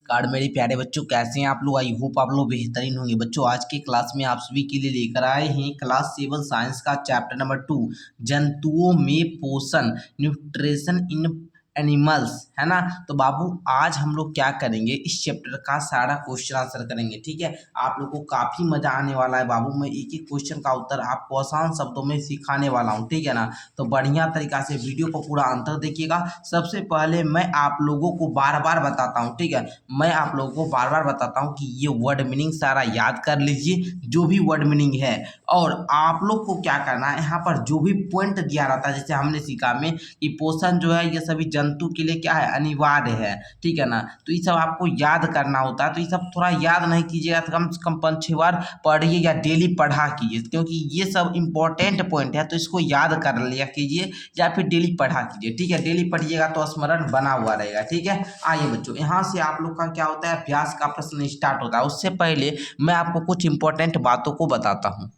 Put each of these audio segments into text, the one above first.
Card मेरे प्यारे बच्चों, कैसे हैं आप लोग। आई होप आप लोग बेहतरीन होंगे। बच्चों आज की क्लास में आप सभी के लिए लेकर आए हैं क्लास 7 साइंस का चैप्टर नंबर 2 जंतुओं में पोषण, न्यूट्रिशन इन एनिमल्स, है ना। तो बाबू आज हम लोग क्या करेंगे, इस चैप्टर का सारा क्वेश्चन आंसर करेंगे। ठीक है, आप लोग को काफी मजा आने वाला है बाबू। मैं एक एक क्वेश्चन का उत्तर आपको आसान शब्दों में सिखाने वाला हूँ, ठीक है ना। तो बढ़िया तरीका से वीडियो को पूरा अंतर देखिएगा। सबसे पहले मैं आप लोगों को बार बार बताता हूँ, ठीक है, मैं आप लोगों को बार बार बताता हूँ कि ये वर्ड मीनिंग सारा याद कर लीजिए, जो भी वर्ड मीनिंग है। और आप लोग को क्या करना है, यहाँ पर जो भी पॉइंट दिया रहता है, जैसे हमने सीखा में कि पोषण जो है ये सभी जंतु के लिए क्या है, अनिवार्य है, ठीक है ना। तो ये सब आपको याद करना होता है। तो ये सब थोड़ा याद नहीं कीजिएगा तो कम से कम 5-6 बार पढ़िए या डेली पढ़ा कीजिए, क्योंकि ये सब इंपॉर्टेंट पॉइंट है। तो इसको याद कर लिया कीजिए या फिर डेली पढ़ा कीजिए, ठीक है। डेली पढ़िएगा तो स्मरण बना हुआ रहेगा, ठीक है। आइए बच्चों, यहाँ से आप लोग का क्या होता है, अभ्यास का प्रश्न स्टार्ट होता है। उससे पहले मैं आपको कुछ इंपॉर्टेंट बातों को बताता हूँ।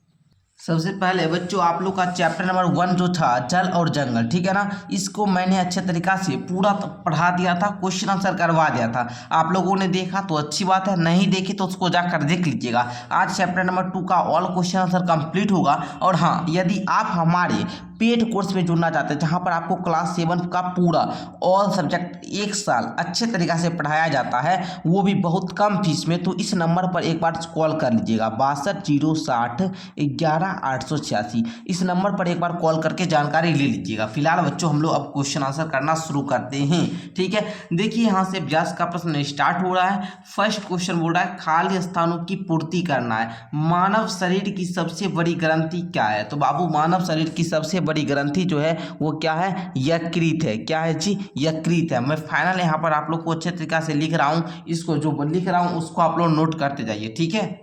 सबसे पहले बच्चों आप लोग का चैप्टर नंबर 1 जो था जल और जंगल, ठीक है ना, इसको मैंने अच्छे तरीका से पूरा पढ़ा दिया था, क्वेश्चन आंसर करवा दिया था। आप लोगों ने देखा तो अच्छी बात है, नहीं देखी तो उसको जाकर देख लीजिएगा। आज चैप्टर नंबर 2 का ऑल क्वेश्चन आंसर कंप्लीट होगा। और हाँ, यदि आप हमारे पेड कोर्स में जुड़ना चाहते हैं, जहाँ पर आपको क्लास 7 का पूरा ऑल सब्जेक्ट 1 साल अच्छे तरीका से पढ़ाया जाता है, वो भी बहुत कम फीस में, तो इस नंबर पर एक बार कॉल कर लीजिएगा 62 060 11 886। इस नंबर पर एक बार कॉल करके जानकारी ले लीजिएगा। फिलहाल बच्चों हम लोग अब क्वेश्चन आंसर करना शुरू करते हैं, ठीक है। देखिए यहाँ से अभ्यास का प्रश्न स्टार्ट हो रहा है। फर्स्ट क्वेश्चन बोल रहा है खाली स्थानों की पूर्ति करना है। मानव शरीर की सबसे बड़ी ग्रंथि क्या है। तो बाबू मानव शरीर की सबसे बड़ी ग्रंथि जो है वो क्या है, यकृत है। क्या है जी, यकृत है। मैं फाइनल यहाँ पर आप लोग को अच्छे तरीका से लिख रहा हूँ, इसको जो लिख रहा हूँ उसको आप लोग नोट करते जाइए, ठीक है।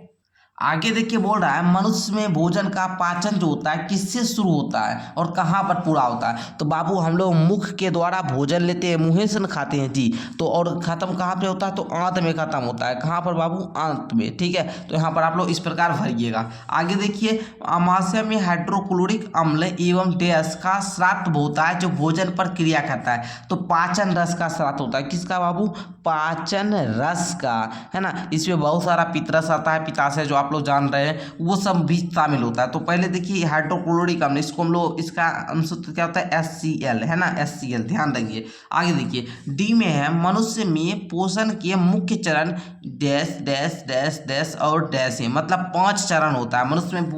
आगे देखिए बोल रहा है मनुष्य में भोजन का पाचन जो होता है किससे शुरू होता है और कहाँ पर पूरा होता है। तो बाबू हम लोग मुख के द्वारा भोजन लेते हैं, मुँह से खाते हैं जी। तो और खत्म कहाँ पे होता है, तो आंत में खत्म होता है। कहाँ पर बाबू, आंत में, ठीक है। तो यहाँ पर आप लोग इस प्रकार भरिएगा। आगे देखिए अमाशय में हाइड्रोक्लोरिक अम्ल एवं डैश का स्राव होता है जो भोजन पर क्रिया करता है। तो पाचन रस का स्राव होता है। किसका बाबू, पाचन रस का, है ना। इसमें बहुत सारा पित्तरस आता है, पित्ताशय जो आप लोग जान रहे हैं, वो सब भी शामिल होता है। तो पहले देखिए हाइड्रोक्लोरिक अम्ल, इसको हम लोग इसका सूत्र क्या होता है, HCl, है ना, HCl, ध्यान देंगे। आगे देखिए डी में है मनुष्य में पोषण के मुख्य चरण डैश डैश डैश डैश और डैश है। मतलब 5 चरण होता है मनुष्य में,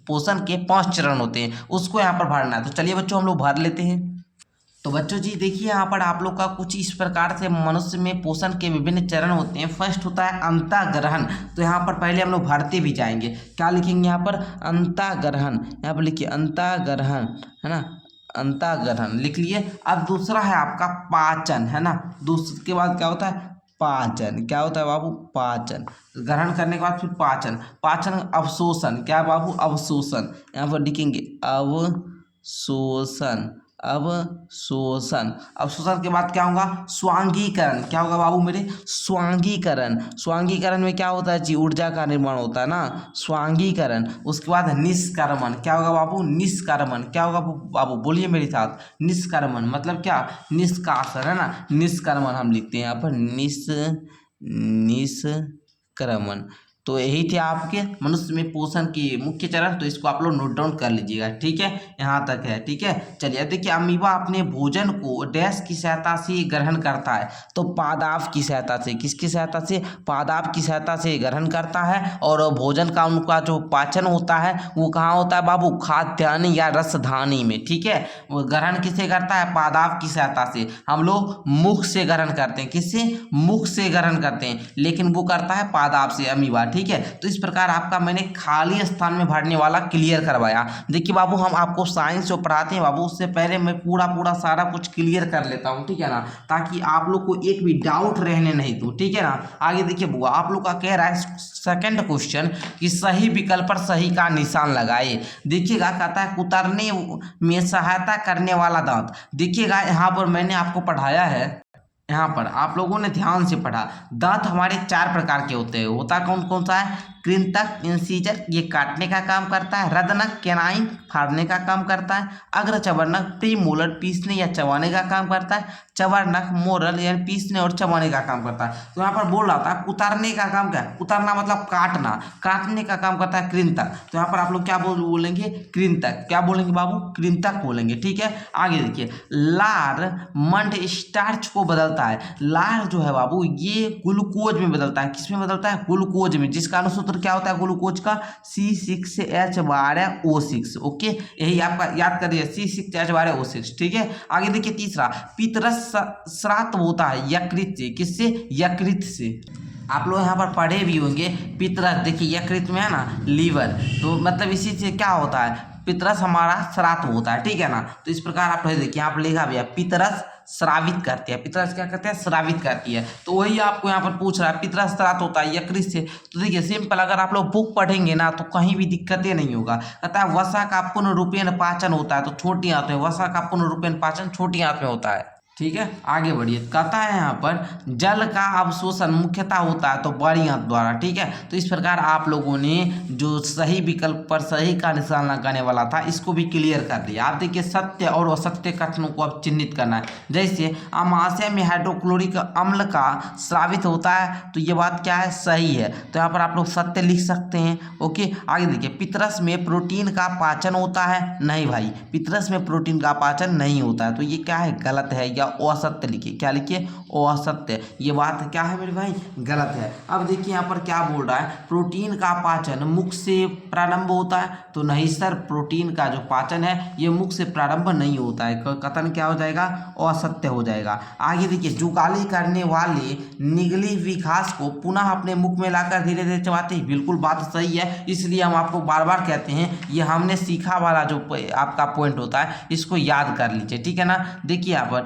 पोषण के 5 चरण होते हैं, उसको यहाँ पर भरना है। तो चलिए बच्चों हम लोग भर लेते हैं। तो बच्चों जी देखिए यहाँ पर आप लोग का कुछ इस प्रकार से मनुष्य में पोषण के विभिन्न चरण होते हैं। फर्स्ट होता है अंतःग्रहण। तो यहाँ पर पहले हम लोग भरते भी जाएंगे। क्या लिखेंगे यहाँ पर, अंतःग्रहण, यहाँ पर लिखिए अंतःग्रहण, है ना, अंतःग्रहण लिख लिए। अब दूसरा है आपका पाचन, है ना। दूसरे के बाद क्या होता है, पाचन। क्या होता है बाबू, पाचन। ग्रहण करने के बाद फिर पाचन। पाचन अवशोषण, क्या बाबू, अवशोषण। यहाँ पर लिखेंगे अवशोषण, अवशोषण। अवशोषण के बाद क्या होगा, स्वांगीकरण। क्या होगा बाबू मेरे, स्वांगीकरण। स्वांगीकरण में क्या होता है जी, ऊर्जा का निर्माण होता है ना, स्वांगीकरण। उसके बाद निष्क्रमण। क्या होगा बाबू, निष्क्रमण। क्या होगा बाबू, बोलिए मेरे साथ, निष्क्रमण मतलब क्या, निष्कासन, है ना। निष्क्रमण हम लिखते हैं यहाँ पर, निष्क्रमण। तो यही थे आपके मनुष्य में पोषण के मुख्य चरण। तो इसको आप लोग नोट डाउन कर लीजिएगा, ठीक है, यहाँ तक है, ठीक है। चलिए देखिए अमीबा अपने भोजन को डैश की सहायता से ग्रहण करता है। तो पादाप की सहायता से, किसकी सहायता से, पादाप की सहायता से ग्रहण करता है। और भोजन का उनका जो पाचन होता है वो कहाँ होता है बाबू, खाद्यान्न या रसधानी में, ठीक है। वो ग्रहण किससे करता है, पादाप की सहायता से। हम लोग मुख से ग्रहण करते हैं, किससे, मुख से ग्रहण करते हैं, लेकिन वो करता है पादाप से, अमीबा, ठीक है। तो इस प्रकार आपका मैंने खाली स्थान में भरने वाला क्लियर करवाया। देखिए बाबू हम आपको साइंस जो पढ़ाते हैं बाबू, उससे पहले मैं पूरा सारा कुछ क्लियर कर लेता हूँ, ठीक है ना, ताकि आप लोग को एक भी डाउट रहने नहीं दूँ, ठीक है ना। आगे देखिए बुआ आप लोग का कह रहा है सेकंड क्वेश्चन कि सही विकल्प पर सही का निशान लगाए। देखिएगा कहता है कुतरने में सहायता करने वाला दांत। देखिएगा यहाँ पर मैंने आपको पढ़ाया है, यहाँ पर आप लोगों ने ध्यान से पढ़ा। दांत हमारे 4 प्रकार के होते हैं। होता कौन कौन सा है, कृंतक, इंसीजर, ये काटने का काम करता है। रदनक, कैनाइन, फाड़ने का काम करता है। अग्रचवर्णक, प्रीमोलर, पीसने या चबाने का काम करता है। चबरनक, मोरल यानी पीसने और चबाने का काम करता है। तो यहाँ पर बोल रहा था उतारने का काम क्या है, उतारना मतलब काटना, काटने का काम करता है कृंतक। तो यहाँ पर आप लोग क्या बोलेंगे, कृंतक। क्या बोलेंगे बाबू, कृंतक बोलेंगे, ठीक है। आगे देखिए, लार मंड स्टार्च को बदलता है। लार जो है बाबू ये ग्लूकोज में बदलता है। किसमें बदलता है, ग्लूकोज में, जिसका अनुसूत्र क्या होता है ग्लूकोज का, C6H12O6। ओके, यही आपका याद करिए, C6H12O6, ठीक है। आगे देखिए तीसरा, पितरस श्राद्ध होता है यकृत से। किससे, यकृत से। आप लोग यहाँ पर पढ़े भी होंगे पितरस, देखिए यकृत में है ना लीवर, तो मतलब इसी से क्या होता है, पितरस हमारा श्राद्ध होता है, ठीक है ना। तो इस प्रकार आप देखिए यहाँ पर लिखा भी है, पितरस श्रावित करती है। पितरस क्या करते हैं, श्रावित करती है। तो वही आपको यहाँ पर पूछ रहा है, पितरस श्राद्ध होता है यकृत से। तो देखिए सिंपल, अगर आप लोग बुक पढ़ेंगे ना तो कहीं भी दिक्कतें नहीं होगा। कहता है वसा का पुनरुपेन पाचन होता है, तो छोटी आंत में, वसा का पुनरुपेन पाचन छोटी आंत में होता है, ठीक है। आगे बढ़िए, कहता है यहाँ पर जल का अवशोषण मुख्यतः होता है तो बड़ी आंत द्वारा, ठीक है। तो इस प्रकार आप लोगों ने जो सही विकल्प पर सही का निशान लगाने वाला था इसको भी क्लियर कर दिया। आप देखिए सत्य और असत्य कथनों को अब चिन्हित करना है। जैसे अमाशय में हाइड्रोक्लोरिक अम्ल का स्रावित होता है, तो ये बात क्या है, सही है। तो यहाँ पर आप लोग सत्य लिख सकते हैं। ओके, आगे देखिए, पितरस में प्रोटीन का पाचन होता है। नहीं भाई, पितरस में प्रोटीन का पाचन नहीं होता है, तो ये क्या है, गलत है, या असत्य लिखिए। क्या लिखिए, असत्य। ये बात क्या है मेरे भाई, गलत है। अब देखिए यहाँ पर क्या बोल रहा है, प्रोटीन का पाचन मुख से प्रारंभ होता है। तो नहीं सर, प्रोटीन का जो पाचन है ये मुख से प्रारंभ नहीं होता है। कथन क्या हो जाएगा, असत्य हो जाएगा। आगे देखिए, जुगाली करने वाले निगली हुई घास को पुनः अपने मुख में लाकर धीरे धीरे चबाते हैं। बिल्कुल बात सही है, इसलिए हम आपको बार बार कहते हैं ये हमने सीखा वाला जो आपका पॉइंट होता है इसको याद कर लीजिए, ठीक है ना। देखिए यहाँ पर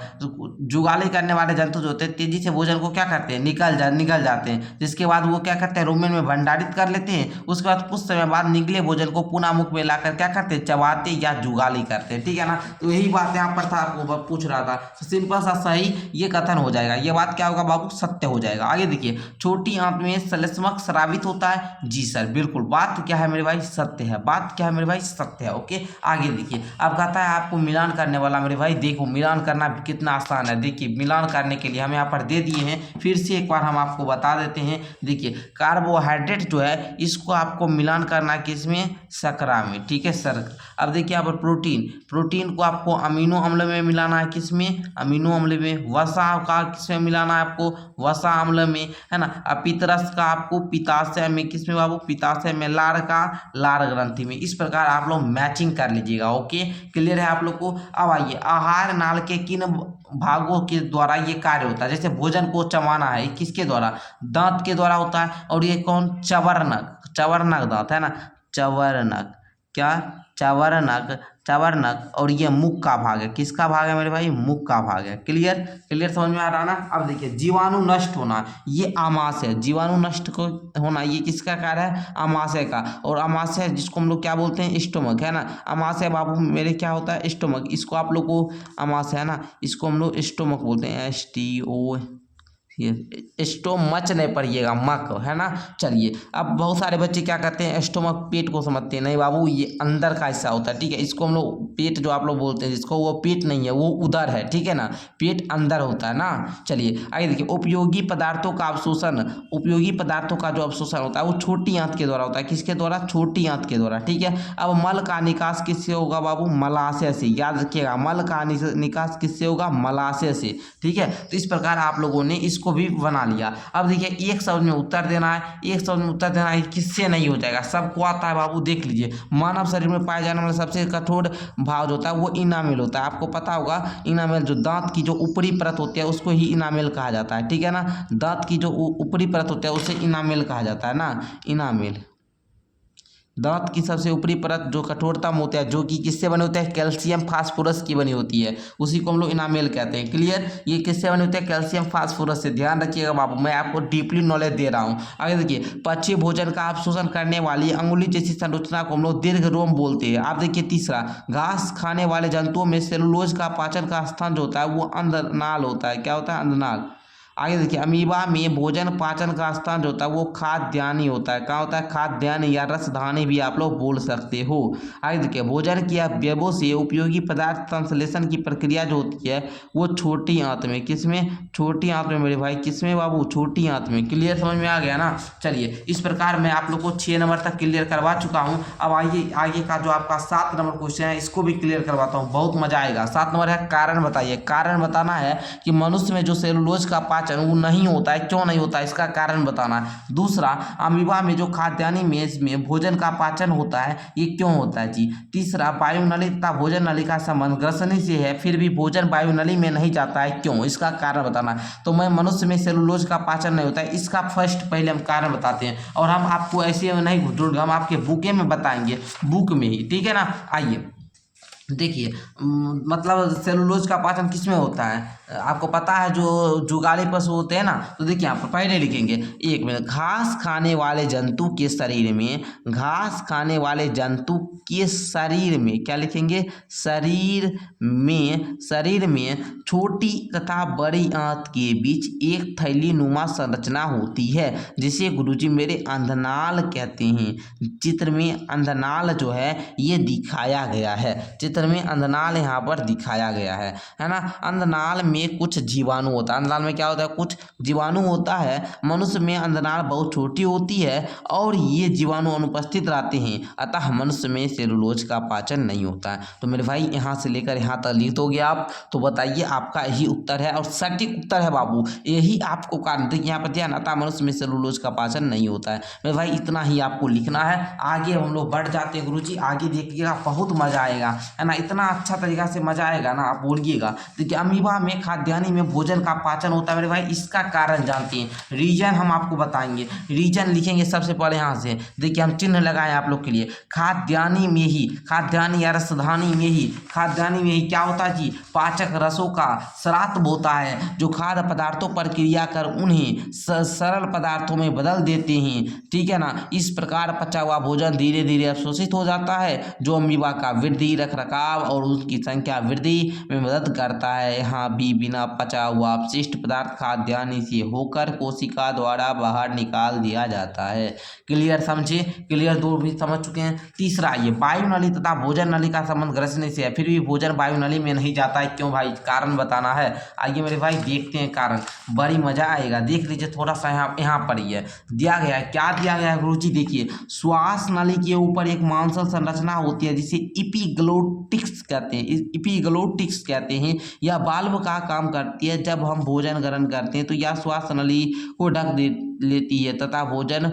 जुगाली करने वाले जंतु जो होते हैं तेजी से भोजन को क्या करते हैं, निकल जाते हैं। जिसके बाद वो क्या करते हैं, रुमेन में भंडारित कर लेते हैं। उसके बाद कुछ समय बाद निकले भोजन को पुनः मुख में लाकर क्या करते हैं, चबाते या जुगाली करते हैं, ठीक है ना। तो यही बात यहाँ पर था, आपको पूछ रहा था। सिंपल सा सही ये कथन हो जाएगा। ये बात क्या होगा बाबू, सत्य हो जाएगा। आगे देखिए, छोटी आंत में श्लेष्मक स्रावित होता है। जी सर, बिल्कुल बात क्या है मेरे भाई, सत्य है। बात क्या है मेरे भाई, सत्य है। ओके, आगे देखिए, अब कहता है आपको मिलान करने वाला मेरे भाई। देखो मिलान करना कितना आसान है। देखिए मिलान करने के लिए हम यहाँ पर दे दिए हैं, फिर से एक बार हम आपको बता देते हैं। देखिए कार्बोहाइड्रेट जो है इसको आपको मिलान करना है किसमें, शकरा में, ठीक है सर। अब देखिए यहाँ पर प्रोटीन को आपको अमीनो अम्ल में मिलाना है, किसमें, अमीनो अम्ल में। वसा का किसमें मिलाना है आपको, वसा अम्ल में, है ना। अब पितरस का आपको पित्ताशय में, किसमें बाबू, पित्ताशय में। लार का लार ग्रंथि में। इस प्रकार आप लोग मैचिंग कर लीजिएगा। ओके, क्लियर है आप लोग को। अब आइए, आहार नाल के किन भागों के द्वारा ये कार्य होता है। जैसे भोजन को चबाना है, किसके द्वारा, दांत के द्वारा होता है। और ये कौन, चबरनक दांत है ना, चबरनक, क्या, चबरनक। और ये मुख का भाग है। किसका भाग है मेरे भाई, मुख का भाग है। क्लियर समझ में आ रहा ना। अब देखिए, जीवाणु नष्ट होना, ये आमाशय, जीवाणु नष्ट को होना ये किसका कार्य है, आमाशय का। और आमाशय जिसको हम लोग क्या बोलते हैं, स्टोमक, है ना। आमाशय बाबू मेरे क्या होता है, स्टोमक। इसको आप लोग को आमाशय है ना, इसको हम लोग स्टोमक बोलते हैं, STO। ये स्टोमच नहीं पढ़िएगा, मक, है ना। चलिए, अब बहुत सारे बच्चे क्या करते हैं, स्टोमक पेट को समझते हैं। नहीं बाबू, ये अंदर का हिस्सा होता है, ठीक है। इसको हम लोग पेट जो आप लोग बोलते हैं जिसको, वो पेट नहीं है, वो उधर है, ठीक है ना। पेट अंदर होता है ना। चलिए आगे देखिए, उपयोगी पदार्थों का अवशोषण, उपयोगी पदार्थों का जो अवशोषण होता है वो छोटी आंत के द्वारा होता है। किसके द्वारा, छोटी आंत के द्वारा, ठीक है। अब मल का निकास किससे होगा बाबू, मलाशय से। याद रखिएगा, मल का निकास किससे होगा, मलाशय से, ठीक है। तो इस प्रकार आप लोगों ने इसको भी बना लिया। अब देखिए, एक शब्द में उत्तर देना है, एक शब्द में उत्तर देना है, किससे नहीं हो जाएगा, सबको आता है बाबू। देख लीजिए, मानव शरीर में पाए जाने वाला सबसे कठोर भाग जो होता है वो इनामेल होता है। आपको पता होगा, इनामेल जो दांत की जो ऊपरी परत होती है उसको ही इनामेल कहा जाता है, ठीक है ना। दांत की जो ऊपरी परत होती है उसे इनामेल कहा जाता है ना, इनामेल। दांत की सबसे ऊपरी परत जो कठोरतम होता है, जो कि किससे बने होते हैं, कैल्शियम फास्फोरस की बनी होती है, उसी को हम लोग इनामेल कहते हैं। क्लियर, ये किससे बने होते हैं, कैल्शियम फास्फोरस से। ध्यान रखिएगा बाबू, मैं आपको डीपली नॉलेज दे रहा हूँ। आगे देखिए, पक्षी भोजन का अवशोषण करने वाली अंगुली जैसी संरचना को हम लोग दीर्घ रोम बोलते हैं। आप देखिए तीसरा, घास खाने वाले जंतुओं में सेलुलोज का पाचन का स्थान जो होता है वो अंधनाल होता है। क्या होता है, अंधनाल। आगे देखिए, अमीबा में भोजन पाचन का स्थान जो होता है वो खाद्यानि होता है। क्या होता है? खाद्यानि या रसधानी भी आप लोग बोल सकते हो। आगे देखिए, भोजन के अवयवों से उपयोगी पदार्थ संश्लेषण की प्रक्रिया जो होती है वो छोटी आंत में, किसमें? छोटी आंत में मेरे भाई, किसमें बाबू? छोटी आंत में। क्लियर समझ में आ गया ना? चलिए, इस प्रकार मैं आप लोग को 6 नंबर तक क्लियर करवा चुका हूँ। अब आइए आगे का जो आपका 7 नंबर क्वेश्चन है इसको भी क्लियर करवाता हूँ, बहुत मजा आएगा। 7 नंबर है कारण बताइए। कारण बताना है कि मनुष्य में जो सेलुलोज का पाचन वो नहीं होता है, क्यों नहीं होता है, इसका कारण बताना है। दूसरा, अमीबा में जो खाद्यानि मेज में भोजन का पाचन होता है ये क्यों होता है जी। तीसरा, वायुनली तथा भोजन नली का संबंध ग्रसनी से है, फिर भी भोजन वायुनली में नहीं जाता है, क्यों, इसका कारण बताना है। तो मैं मनुष्य में सेलुलोज का पाचन नहीं होता है, इसका फर्स्ट पहले हम कारण बताते हैं, और हम आपको ऐसे नहीं ढूंढ, हम आपके बुके में बताएंगे, बुक में ही, ठीक है ना। आइए देखिए, मतलब सेलुलोज का पाचन किस में होता है, आपको पता है, जो जुगाली पशु होते हैं ना। तो देखिए यहाँ पर पहले लिखेंगे, एक मिनट, घास खाने वाले जंतु के शरीर में, घास खाने वाले जंतु के शरीर में क्या लिखेंगे? शरीर में छोटी तथा बड़ी आंत के बीच एक थैली नुमा संरचना होती है जिसे गुरुजी मेरे अंधनाल कहते हैं। चित्र में अंधनाल जो है ये दिखाया गया है, चित्र में अंधनाल यहाँ पर दिखाया गया है ना। अंधनाल में कुछ जीवाणु होता है, अंधनाल में क्या होता है? कुछ जीवाणु होता है। मनुष्य में अंधनाल बहुत छोटी होती है और ये जीवाणु अनुपस्थित रहते हैं, अतः मनुष्य में सेलुलोज का पाचन नहीं होता है। तो मेरे भाई यहाँ से लेकर यहाँ तक लिख दोगे आप, तो बताइए आपका यही उत्तर है और सटीक उत्तर है बाबू, यही आपको कारण। देखिए यहाँ पर ध्यान, अतः मनुष्य में सेलुलोज का पाचन नहीं होता है। मेरे भाई इतना ही आपको लिखना है, आगे हम लोग बढ़ जाते हैं गुरुजी, आगे देखिएगा बहुत मजा आएगा, है ना। इतना अच्छा तरीका से मजा आएगा ना, आप बोलिएगा। देखिए, अमीबा में खाद्यानि में भोजन का पाचन होता है मेरे भाई, इसका कारण जानते हैं, रीजन हम आपको बताएंगे। रीजन लिखेंगे सबसे पहले यहाँ से, देखिए हम चिन्ह लगाए आप लोग के लिए। खाद्यानि में ही, खाद्यानि या रसधानी में ही, खाद्यानि में ही क्या होता है जी? पाचक रसों का स्राव होता है जो खाद्य पदार्थों पर क्रिया कर उन्हें सरल पदार्थों में बदल देते हैं, ठीक है ना। इस प्रकार पचा हुआ भोजन धीरे धीरे अवशोषित हो जाता है जो अमीबा का वृद्धि, रख रखाव और उसकी संख्या वृद्धि में मदद करता है। यहाँ भी बिना पचा हुआ अपशिष्ट पदार्थ खाद्यानि से होकर कोशिका द्वारा बाहर निकाल दिया जाता है। क्लियर समझे? क्लियर, दो भी समझ चुके हैं। तीसरा, ये वायु नली तथा भोजन नली का संबंध ग्रसनी से है, फिर भी भोजन वायु नली में नहीं जाता है, क्यों भाई? कारण बताना है। आइए मेरे भाई देखते हैं कारण, बड़ी मजा आएगा, देख लीजिए थोड़ा सा यहाँ पर ही है दिया गया है। क्या दिया गया है गुरुजी? देखिए, श्वास नली के ऊपर एक मांसल संरचना होती है जिसे इपिग्लोटिक्स कहते हैं, इपिग्लोटिक्स कहते हैं। यह वाल्व का काम करती है, जब हम भोजन ग्रहण करते हैं तो यह श्वास नली को ढक लेती है तथा भोजन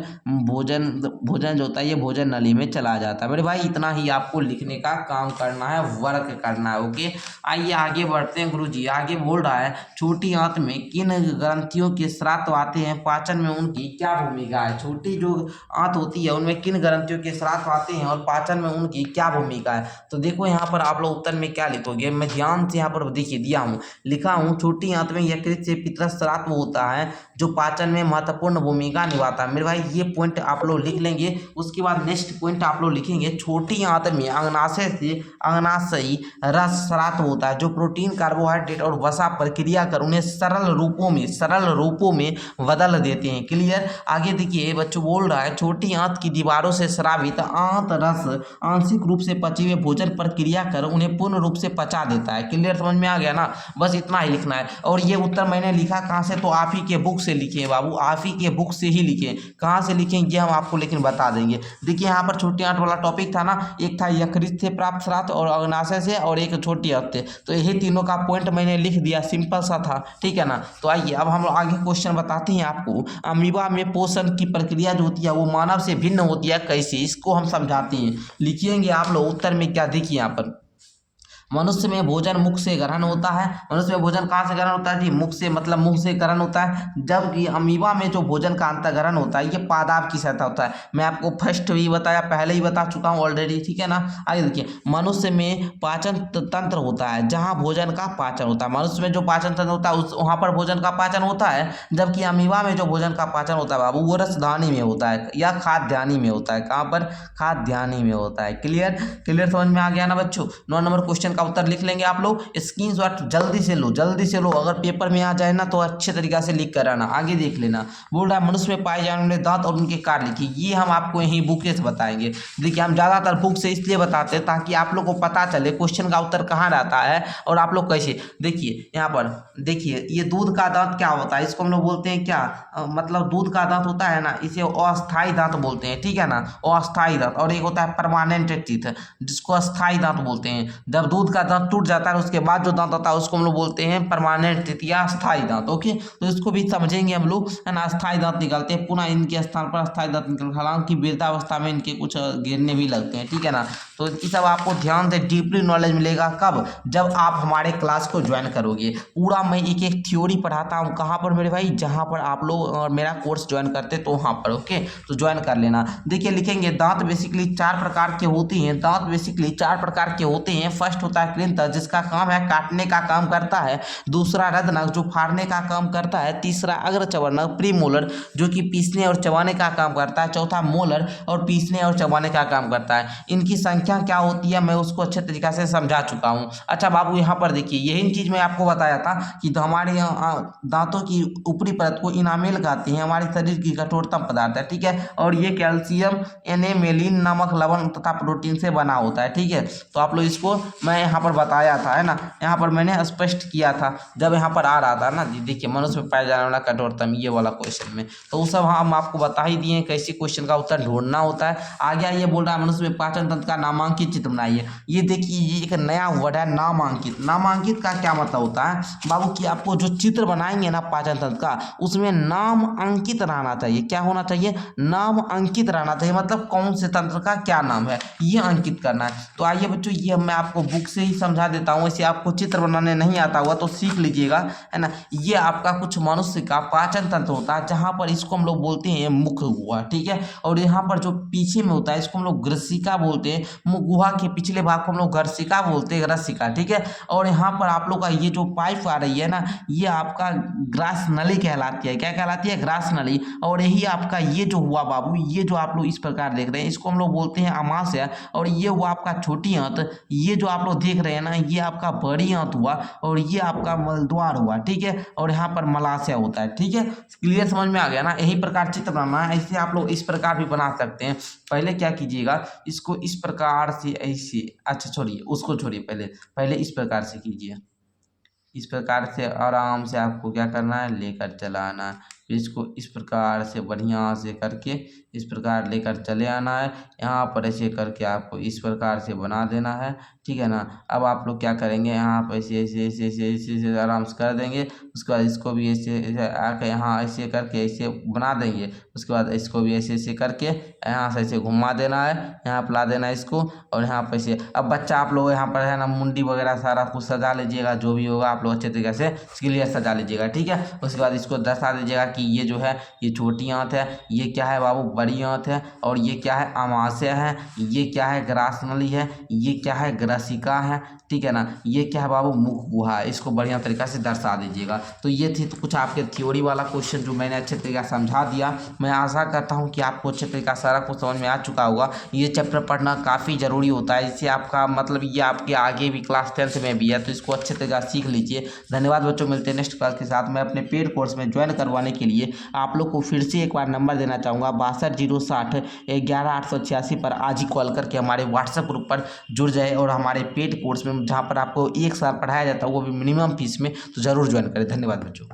जो होता है ये भोजन नली में चला जाता है। मेरे भाई इतना ही आपको लिखने का काम करना है, वर्क करना है, ओके। आइए आगे बढ़ते हैं गुरुजी, आगे बोल रहा है, छोटी आंत में किन ग्रंथियों के स्राव आते हैं, पाचन में उनकी क्या भूमिका है। छोटी जो आंत होती है उनमें किन ग्रंथियों के स्राव आते हैं और पाचन में उनकी क्या भूमिका है। तो देखो यहाँ पर आप लोग उत्तर में क्या लिखोगे, मैं ध्यान से यहाँ पर देखिए दिया हूँ, लिखा हूँ, छोटी आंत में यकृत से पित्तरस स्राव होता है जो पाचन में महत्वपूर्ण भूमिका निभाता है। मेरे भाई ये पॉइंट आप लोग लिख लेंगे। उसके बाद नेक्स्ट पॉइंट आप लोग लिखेंगे, छोटी आंत में अग्नाशयी रस स्राव होता है जो प्रोटीन, कार्बोहाइड्रेट और वसा प्रक्रिया कर उन्हें सरल रूपों में बदल देते हैं। क्लियर। आगे देखिए बच्चों बोल रहा है, छोटी आंत की दीवारों से स्रावित आंत रस आंशिक रूप से पचे हुए भोजन पर क्रिया कर उन्हें पूर्ण रूप से पचा देता है। क्लियर, समझ में आ गया ना। बस इतना ही लिखना है। और ये उत्तर मैंने लिखा कहाँ से, तो आप ही के बुक से लिखे बाबू, आप ही के बुक से ही लिखे। कहाँ से लिखेंगे हम आपको लेकिन बता देंगे। देखिए यहाँ पर छोटी आंत वाला टॉपिक था ना, एक था यकृत से प्राप्त स्राव और अग्नाशय से, और एक छोटी आंत थे, तो यही तीनों का पॉइंट मैंने लिख दिया, सिंपल सा था, ठीक है ना। तो आइए अब हम आगे क्वेश्चन बताते हैं आपको। अमीबा में पोषण की प्रक्रिया जो होती है वो मानव से भिन्न होती है, कैसे, इसको हम समझाते हैं। लिखिएंगे आप लोग उत्तर में क्या, देखिए यहाँ पर, मनुष्य में भोजन मुख से ग्रहण होता है। मनुष्य में भोजन कहाँ से ग्रहण होता है जी? मुख से, मतलब मुंह से ग्रहण होता है। जबकि अमीबा में जो भोजन का अंतर्ग्रहण होता है ये पादाप की सहायता होता है। मैं आपको फर्स्ट भी बताया, पहले ही बता चुका हूँ ऑलरेडी, ठीक है ना। आगे देखिए, मनुष्य में पाचन तंत्र होता है जहाँ भोजन का पाचन होता है। मनुष्य में जो पाचन तंत्र होता है वहाँ पर भोजन का पाचन होता है, जबकि अमीबा में जो भोजन का पाचन होता है बाबू वो रसधानी में होता है या खाद्यानि में होता है। कहाँ पर? खाद्यानि में होता है। क्लियर, समझ में आ गया ना बच्चों। 9 नंबर क्वेश्चन का उत्तर लिख लेंगे आप लोग। स्क्रीनशॉट जल्दी से लो, जल्दी से लो, अगर पेपर में आ जाए ना तो अच्छे तरीके से लिख कर आना। आगे देख लेना, बोल रहा है मनुष्य में पाए जाने वाले दांत और उनके कार्य लिखिए। ये हम आपको यही बुक से बताएंगे। देखिए हम ज़्यादातर बुक से इसलिए बताते हैं ताकि आप लोग को पता चले क्वेश्चन का उत्तर कहाँ रहता है और आप लोग कैसे। देखिए यहाँ पर देखिए, ये दूध का दांत क्या होता है, इसको हम लोग बोलते हैं क्या, मतलब दूध का दांत होता है ना, इसे अस्थाई दांत बोलते हैं, ठीक है ना, अस्थाई दांत। और एक होता है परमानेंट टीथ, जिसको अस्थाई दांत बोलते हैं। जब दूध का दांत टूट जाता है उसके बाद जो दांत आता है उसको हम लोग बोलते हैं परमानेंट टीथ या अस्थाई दांत। ओके, तो इसको भी समझेंगे हम लोग, है ना। अस्थाई दांत निकालते हैं, पुनः इनके स्थान पर अस्थाई दांत निकल, हालांकि वृद्धावस्था में इनके कुछ गिरने भी लगते हैं, ठीक है ना। तो ये सब आपको ध्यान से डीपली नॉलेज मिलेगा कब, जब आप हमारे क्लास को ज्वाइन करोगे। पूरा मैं एक एक थ्योरी पढ़ाता हूँ, कहाँ पर मेरे भाई, जहाँ पर आप लोग मेरा कोर्स ज्वाइन करते तो वहाँ पर। ओके, तो ज्वाइन कर लेना। देखिए लिखेंगे दांत बेसिकली 4 प्रकार के होती हैं, दांत बेसिकली 4 प्रकार के होते हैं। फर्स्ट होता है कृंतक, जिसका काम है काटने का काम करता है। दूसरा रदनक, जो फाड़ने का काम करता है। तीसरा अग्रचवर्णक प्रीमोलर, जो कि पीसने और चबाने का काम करता है। चौथा मोलर, और पीसने और चबाने का काम करता है। इनकी संख्या क्या होती है मैं उसको अच्छे तरीके से समझा चुका हूँ। अच्छा बाबू यहाँ पर देखिए, यही चीज मैं आपको बताया था कि तो हमारे यहाँ दांतों की ऊपरी परत को इनामेल कहते हैं, हमारे शरीर की कठोरतम पदार्थ है, ठीक है। और ये कैल्शियम, एनेमेलिन नामक लवण तथा प्रोटीन से बना होता है, ठीक है। तो आप लोग इसको मैं यहाँ पर बताया था, है ना, यहाँ पर मैंने स्पष्ट किया था जब यहाँ पर आ रहा था ना। देखिए मनुष्य में पाया जाने वाला कठोरतम, ये वाला क्वेश्चन में, तो वो सब हम आपको बता ही दिए कैसे क्वेश्चन का उत्तर ढूंढना होता है। आगे ये बोल रहा है मनुष्य में पाचन तंत्र का नामांकित चित्र बनाइए। ये देखिए ये एक नया वर्ड है नामांकित। नामांकित का क्या मतलब होता है बाबू, कि आपको जो चित्र बनाएंगे ना पाचन तंत्र का, उसमें नाम अंकित रहना चाहिए। क्या होना चाहिए, नाम अंकित रहना चाहिए, मतलब कौन से तंत्र का क्या नाम है ये अंकित करना है। तो आइए बच्चों, ये मैं आपको बुक से ही समझा देता हूँ, ऐसे आपको चित्र बनाने नहीं आता हुआ तो सीख लीजिएगा, है ना। ये आपका कुछ मनुष्य का पाचन तंत्र होता है, जहाँ पर इसको हम लोग बोलते हैं मुख गुहा, ठीक है। और यहाँ पर जो पीछे में होता है इसको हम लोग ग्रसिका बोलते हैं, मुख गुहा के पिछले भाग को हम लोग ग्रसिका बोलते हैं, ग्रसिका, ठीक है। और यहाँ पर आप लोग का ये जो पाइप आ रही है ना, ये आपका ग्रास नली कहलाती है। क्या कहलाती है, ग्रास नली। और यही आपका ये जो हुआ बाबू, ये जो आप लोग इस प्रकार देख रहे हैं इसको हम लोग बोलते हैं अमाशय। और ये हुआ आपका छोटी आंत, ये जो आप लोग देख रहे हैं ना ये आपका बड़ी आंत हुआ, और ये आपका मलद्वार हुआ, ठीक है। और यहाँ पर मलाशय होता है, ठीक है। क्लियर समझ में आ गया ना। यही प्रकार चित्र बनाना है, ऐसे आप लोग इस प्रकार भी बना सकते हैं। पहले क्या कीजिएगा, इसको इस प्रकार से ऐसे, अच्छा छोड़िए उसको छोड़िए, पहले इस प्रकार से कीजिए। इस प्रकार से आराम से आपको क्या करना है, लेकर चलाना है। फिर इसको इस प्रकार से बढ़िया से करके इस प्रकार लेकर चले आना है। यहाँ पर ऐसे करके आपको इस प्रकार से बना देना है, ठीक है ना। अब आप लोग क्या करेंगे, यहाँ पर ऐसे ऐसे ऐसे ऐसे ऐसे ऐसे आराम से कर देंगे। उसके बाद इसको भी ऐसे ऐसे आके यहाँ ऐसे करके ऐसे बना देंगे। उसके बाद इसको भी ऐसे ऐसे करके यहाँ से ऐसे घुमा देना है, यहाँ पर ला देना है इसको, और यहाँ पर ऐसे। अब बच्चा आप लोग यहाँ पर है ना मुंडी वगैरह सारा कुछ सजा लीजिएगा, जो भी होगा आप लोग अच्छे तरीके से इसके लिए सजा लीजिएगा, ठीक है। उसके बाद इसको दर्शा दीजिएगा कि ये जो है ये छोटी आंत है, ये क्या है बाबू बड़ी आंत है, और ये क्या है अमाशय है, ये क्या है ग्रास नली है, ये क्या है ग्रसिका है, ठीक है ना। ये क्या है बाबू मुख गुहा है। इसको बढ़िया तरीका से दर्शा दीजिएगा। तो ये थी तो कुछ आपके थ्योरी वाला क्वेश्चन जो मैंने अच्छे तरीके से समझा दिया। मैं आशा करता हूँ कि आपको अच्छे तरीका सारा कुछ समझ में आ चुका होगा। ये चैप्टर पढ़ना काफ़ी ज़रूरी होता है, इससे आपका मतलब ये आपके आगे भी क्लास 10th में भी है, तो इसको अच्छे तरीके से सीख लीजिए। धन्यवाद बच्चों, मिलते हैं नेक्स्ट क्लास के साथ। मैं अपने पेड कोर्स में ज्वाइन करवाने के लिए आप लोग को फिर से एक बार नंबर देना चाहूँगा, 62 060 11 886 पर आज ही कॉल करके हमारे व्हाट्सएप ग्रुप पर जुड़ जाए और हमारे पेड कोर्स में, जहाँ पर आपको 1 साल पढ़ाया जाता है वो भी मिनिमम फीस में, तो ज़रूर ज्वाइन करें। धन्यवाद बच्चों।